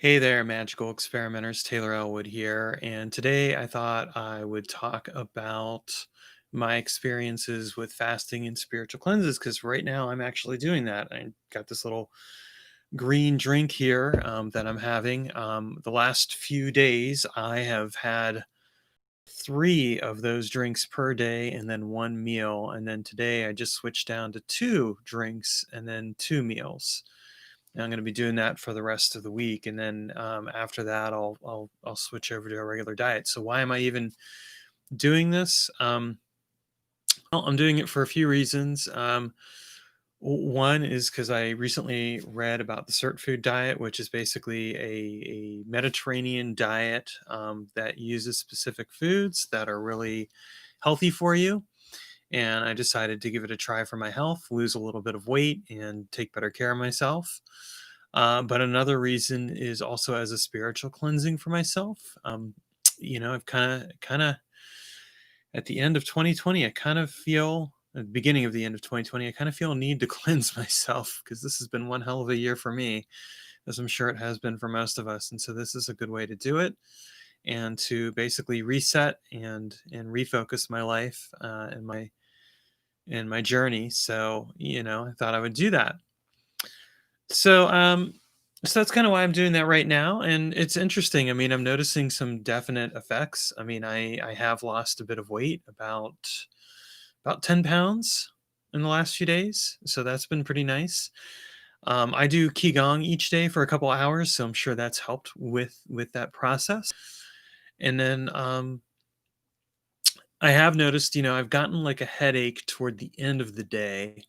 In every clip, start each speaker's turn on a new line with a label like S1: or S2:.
S1: Hey there, magical experimenters. Taylor Ellwood here. And today I thought I would talk about my experiences with fasting and spiritual cleanses because right now I'm actually doing that. I got this little green drink here that I'm having. The last few days, I have had three of those drinks per day and then one meal. And then today I just switched down to two drinks and then two meals. And I'm going to be doing that for the rest of the week, and then after that, I'll switch over to a regular diet. So why am I even doing this? Well, I'm doing it for a few reasons. One is because I recently read about the Cert Food diet, which is basically a Mediterranean diet that uses specific foods that are really healthy for you. And I decided to give it a try for my health, lose a little bit of weight, and take better care of myself. But another reason is also as a spiritual cleansing for myself. I've kind of at the end of 2020, I kind of feel at the beginning of the end of 2020, I kind of feel a need to cleanse myself because this has been one hell of a year for me, as I'm sure it has been for most of us. And so this is a good way to do it and to basically reset and refocus my life and my journey. So I thought I would do that. So, so that's kind of why I'm doing that right now, and it's interesting. I mean, I'm noticing some definite effects. I mean, I have lost a bit of weight, about 10 pounds in the last few days, so that's been pretty nice. I do qigong each day for a couple hours, so I'm sure that's helped with that process. And then I have noticed, I've gotten like a headache toward the end of the day,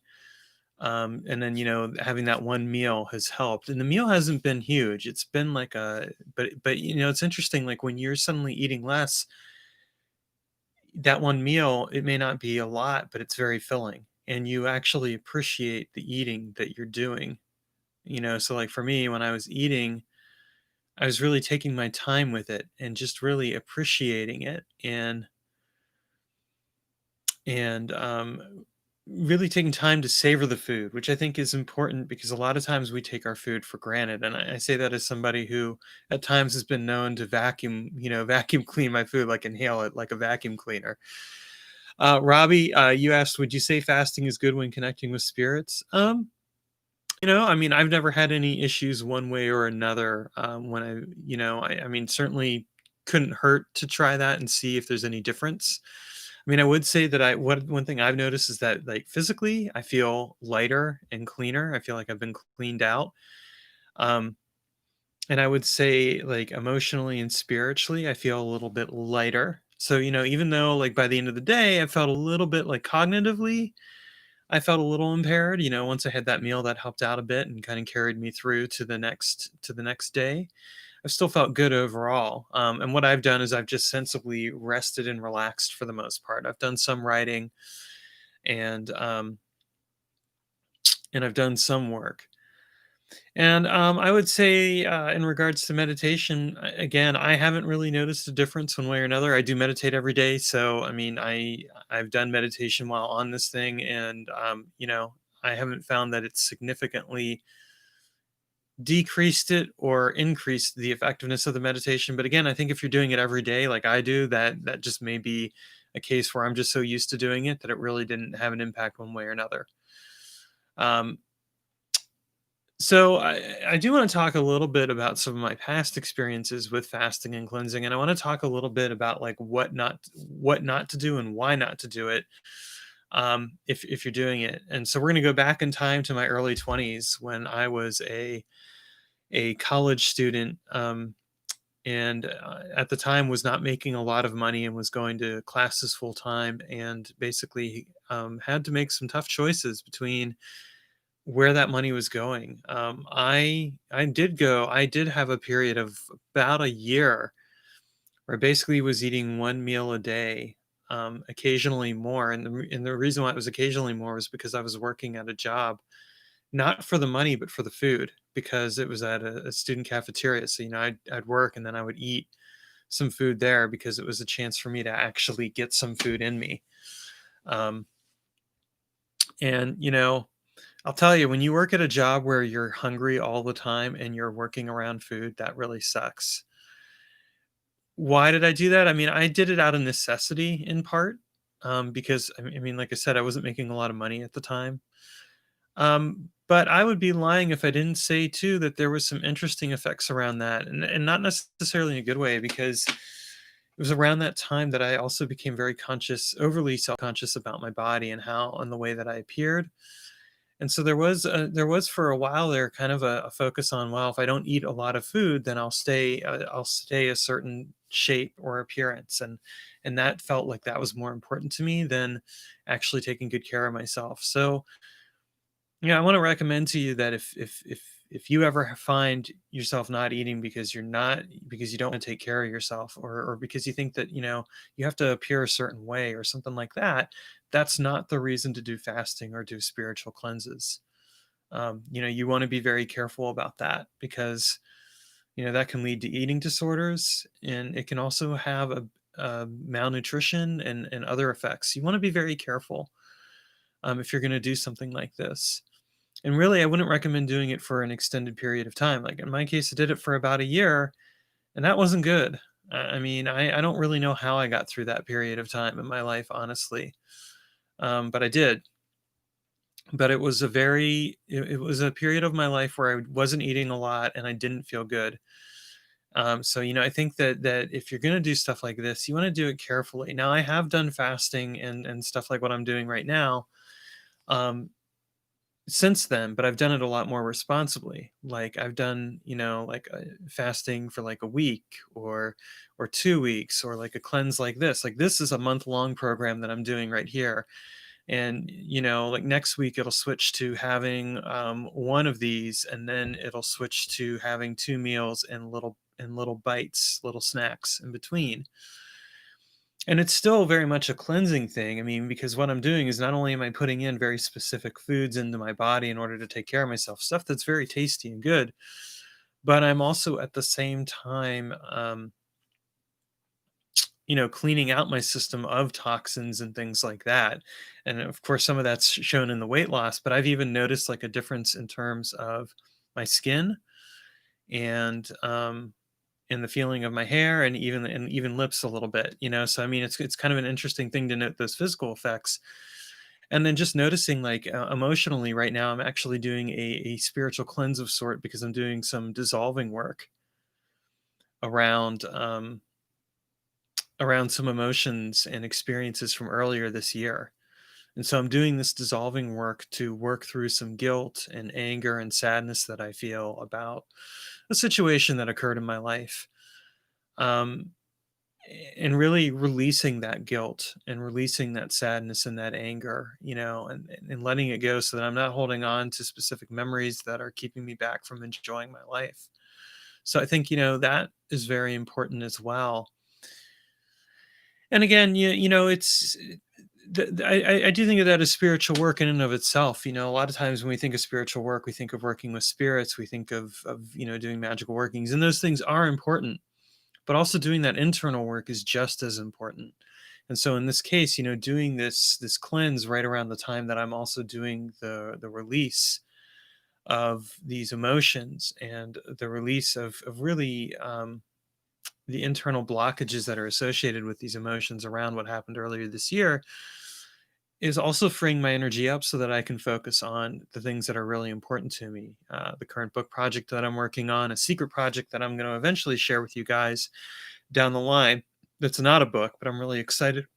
S1: and then having that one meal has helped, and the meal hasn't been huge. It's been like but it's interesting, like when you're suddenly eating less, that one meal, it may not be a lot, but it's very filling, and you actually appreciate the eating that you're doing. So like for me, when I was eating, I was really taking my time with it and just really appreciating it, and really taking time to savor the food, which I think is important because a lot of times we take our food for granted. And I say that as somebody who at times has been known to vacuum, vacuum clean my food, like inhale it like a vacuum cleaner. Robbie, you asked, would you say fasting is good when connecting with spirits? I mean, I've never had any issues one way or another. When I mean, certainly couldn't hurt to try that and see if there's any difference. I mean, I would say that one thing I've noticed is that like physically, I feel lighter and cleaner. I feel like I've been cleaned out. Um, and I would say like emotionally and spiritually, I feel a little bit lighter. So, even though like by the end of the day, I felt a little bit like cognitively, I felt a little impaired. Once I had that meal that helped out a bit and kind of carried me through to the next day. I still felt good overall. And what I've done is I've just sensibly rested and relaxed for the most part. I've done some writing and um, and I've done some work. And I would say, in regards to meditation, again, I haven't really noticed a difference one way or another. I do meditate every day, so I mean, I've done meditation while on this thing, and I haven't found that it's significantly decreased it or increased the effectiveness of the meditation. But again, I think if you're doing it every day like I do, that just may be a case where I'm just so used to doing it that it really didn't have an impact one way or another. Um, so I do want to talk a little bit about some of my past experiences with fasting and cleansing, and I want to talk a little bit about like what not to do and why not to do it, if you're doing it. And so we're going to go back in time to my early 20s when I was a college student, and at the time was not making a lot of money and was going to classes full time, and basically had to make some tough choices between where that money was going. I did have a period of about a year where I basically was eating one meal a day, occasionally more, and the reason why it was occasionally more was because I was working at a job not for the money, but for the food, because it was at a student cafeteria. So, I'd work and then I would eat some food there because it was a chance for me to actually get some food in me. Um, and, I'll tell you, when you work at a job where you're hungry all the time and you're working around food, that really sucks. Why did I do that? I mean, I did it out of necessity in part, because I mean, like I said, I wasn't making a lot of money at the time. But I would be lying if I didn't say too that there was some interesting effects around that, and not necessarily in a good way, because it was around that time that I also became very conscious, overly self-conscious about my body and how and the way that I appeared. And so there was for a while there kind of a focus on, well, if I don't eat a lot of food, then I'll stay a certain shape or appearance, and that felt like that was more important to me than actually taking good care of myself. So yeah, I want to recommend to you that if you ever find yourself not eating because you don't want to take care of yourself, or because you think that you have to appear a certain way or something like that, that's not the reason to do fasting or do spiritual cleanses. You want to be very careful about that, because that can lead to eating disorders, and it can also have a malnutrition and other effects. You want to be very careful, if you're going to do something like this. And really, I wouldn't recommend doing it for an extended period of time. Like in my case, I did it for about a year, and that wasn't good. I mean, I don't really know how I got through that period of time in my life, honestly. But I did. But it was a period of my life where I wasn't eating a lot and I didn't feel good. So I think that if you're going to do stuff like this, you want to do it carefully. Now, I have done fasting and stuff like what I'm doing right now. Um, since then, but I've done it a lot more responsibly. Like I've done, like fasting for like a week or 2 weeks, or like a cleanse like this. Like this is a month-long program that I'm doing right here. And like next week it'll switch to having one of these, and then it'll switch to having two meals and little bites, little snacks in between. And it's still very much a cleansing thing. I mean, because what I'm doing is not only am I putting in very specific foods into my body in order to take care of myself, stuff that's very tasty and good, but I'm also at the same time, cleaning out my system of toxins and things like that. And of course, some of that's shown in the weight loss, but I've even noticed like a difference in terms of my skin, and in the feeling of my hair, and even lips a little bit. So I mean, it's kind of an interesting thing to note those physical effects. And then just noticing, like, emotionally right now I'm actually doing a spiritual cleanse of sort, because I'm doing some dissolving work around around some emotions and experiences from earlier this year. And so I'm doing this dissolving work to work through some guilt and anger and sadness that I feel about a situation that occurred in my life. um, and really releasing that guilt and releasing that sadness and that anger, and letting it go, so that I'm not holding on to specific memories that are keeping me back from enjoying my life. So I think, that is very important as well. And again, it's I do think of that as spiritual work in and of itself. A lot of times when we think of spiritual work, we think of working with spirits, we think of doing magical workings, and those things are important, but also doing that internal work is just as important. And so in this case, doing this cleanse right around the time that I'm also doing the release of these emotions, and the release of really, the internal blockages that are associated with these emotions around what happened earlier this year, is also freeing my energy up so that I can focus on the things that are really important to me. The current book project that I'm working on, a secret project that I'm going to eventually share with you guys down the line, that's not a book, but I'm really excited.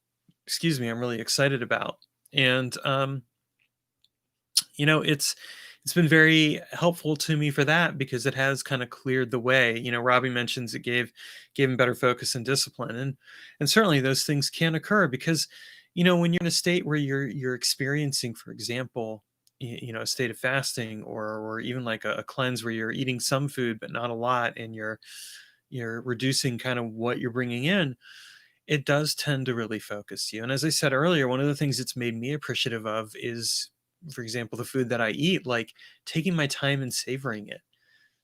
S1: Excuse me, I'm really excited about. And it's been very helpful to me for that, because it has kind of cleared the way. Robbie mentions it gave him better focus and discipline, and certainly those things can occur, because when you're in a state where you're experiencing, for example, a state of fasting, or even like a cleanse where you're eating some food but not a lot, and you're reducing kind of what you're bringing in, it does tend to really focus you. And as I said earlier, one of the things it's made me appreciative of is, for example, the food that I eat, like taking my time and savoring it,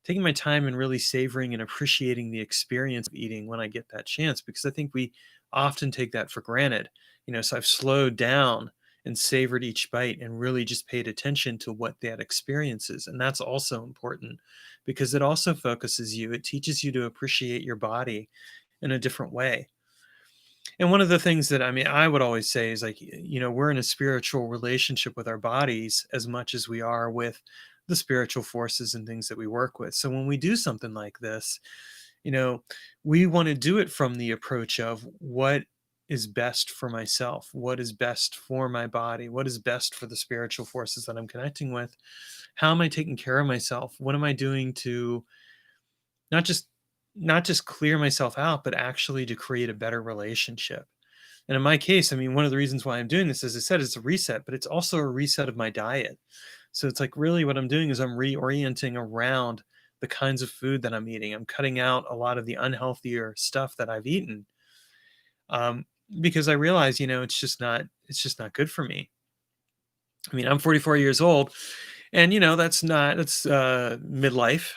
S1: taking my time and really savoring and appreciating the experience of eating when I get that chance, because I think we often take that for granted. So I've slowed down and savored each bite and really just paid attention to what that experience is. And that's also important because it also focuses you, it teaches you to appreciate your body in a different way. And one of the things that, I mean, I would always say is like, we're in a spiritual relationship with our bodies as much as we are with the spiritual forces and things that we work with. So when we do something like this, you know, we want to do it from the approach of what is best for myself, what is best for my body, what is best for the spiritual forces that I'm connecting with. How am I taking care of myself? What am I doing to not just not just clear myself out, but actually to create a better relationship? And in my case, I mean, one of the reasons why I'm doing this, as I said, is a reset, but it's also a reset of my diet. So it's like really what I'm doing is I'm reorienting around the kinds of food that I'm eating. I'm cutting out a lot of the unhealthier stuff that I've eaten, um, because I realize, it's just not good for me. I mean, I'm 44 years old, and that's midlife.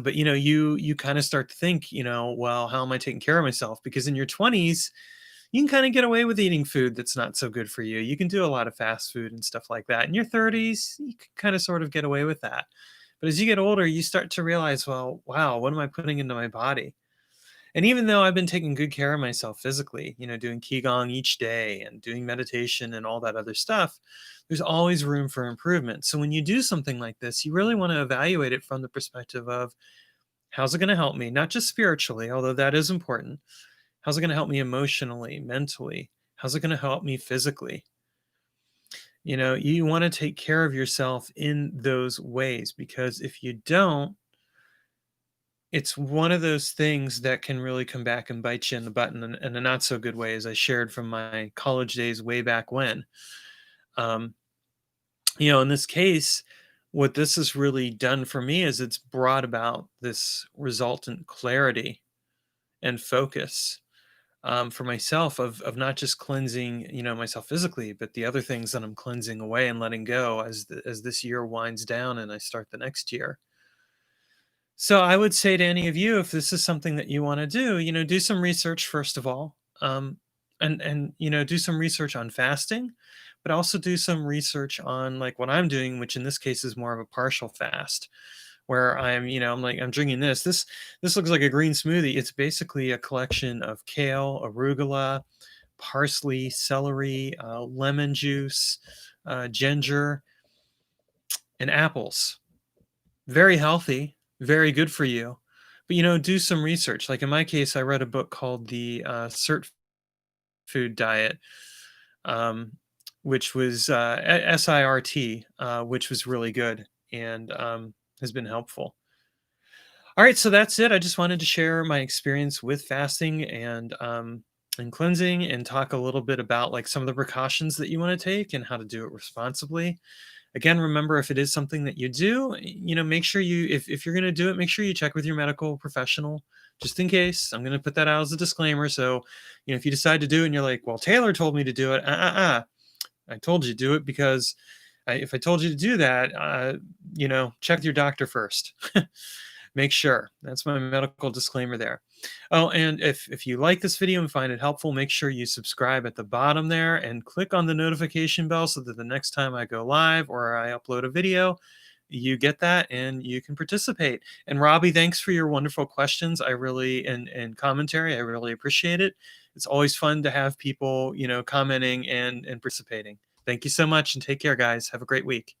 S1: But you kind of start to think, well, how am I taking care of myself? Because in your 20s, you can kind of get away with eating food that's not so good for you. You can do a lot of fast food and stuff like that. In your 30s, you can kind of sort of get away with that. But as you get older, you start to realize, well, wow, what am I putting into my body? And even though I've been taking good care of myself physically, doing Qigong each day and doing meditation and all that other stuff, there's always room for improvement. So when you do something like this, you really want to evaluate it from the perspective of how's it going to help me, not just spiritually, although that is important. How's it going to help me emotionally, mentally? How's it going to help me physically? You want to take care of yourself in those ways because if you don't, it's one of those things that can really come back and bite you in the butt in a not so good way, as I shared from my college days way back when. Um, in this case, what this has really done for me is it's brought about this resultant clarity and focus, for myself of not just cleansing, myself physically, but the other things that I'm cleansing away and letting go as this year winds down and I start the next year. So I would say to any of you, if this is something that you want to do, do some research first of all, and do some research on fasting, but also do some research on like what I'm doing, which in this case is more of a partial fast, where I'm drinking this. This looks like a green smoothie. It's basically a collection of kale, arugula, parsley, celery, lemon juice, ginger, and apples. Very healthy, very good for you. But do some research. Like in my case, I read a book called the Cert Food Diet, um, which was SIRT, which was really good and has been helpful. All right, so that's it. I just wanted to share my experience with fasting and cleansing, and talk a little bit about like some of the precautions that you want to take and how to do it responsibly. Again, remember, if it is something that you do, make sure if you're going to do it, make sure you check with your medical professional just in case. I'm going to put that out as a disclaimer. So, if you decide to do it and you're like, well, Taylor told me to do it. I told you to do it because if I told you to do that, check with your doctor first. Make sure. That's my medical disclaimer there. Oh, and if you like this video and find it helpful, make sure you subscribe at the bottom there and click on the notification bell so that the next time I go live or I upload a video, you get that and you can participate. And Robbie, thanks for your wonderful questions. I really and commentary. I really appreciate it. It's always fun to have people, commenting and participating. Thank you so much and take care, guys. Have a great week.